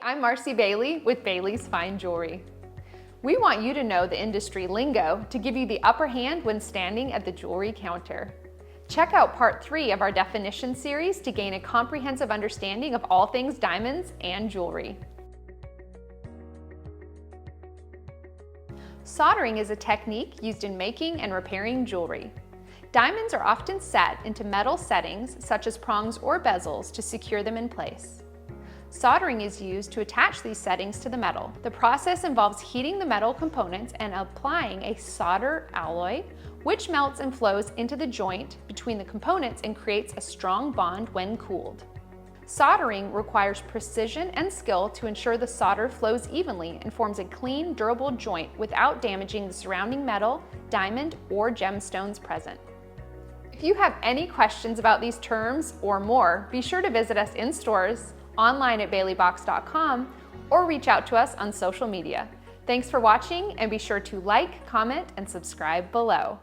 I'm Marci Bailey with Bailey's Fine Jewelry. We want you to know the industry lingo to give you the upper hand when standing at the jewelry counter. Check out part 3 of our definition series to gain a comprehensive understanding of all things diamonds and jewelry. Soldering is a technique used in making and repairing jewelry. Diamonds are often set into metal settings such as prongs or bezels to secure them in place. Soldering is used to attach these settings to the metal. The process involves heating the metal components and applying a solder alloy, which melts and flows into the joint between the components and creates a strong bond when cooled. Soldering requires precision and skill to ensure the solder flows evenly and forms a clean, durable joint without damaging the surrounding metal, diamond, or gemstones present. If you have any questions about these terms or more, be sure to visit us in stores, online at baileybox.com, or reach out to us on social media. Thanks for watching, and be sure to like, comment, and subscribe below.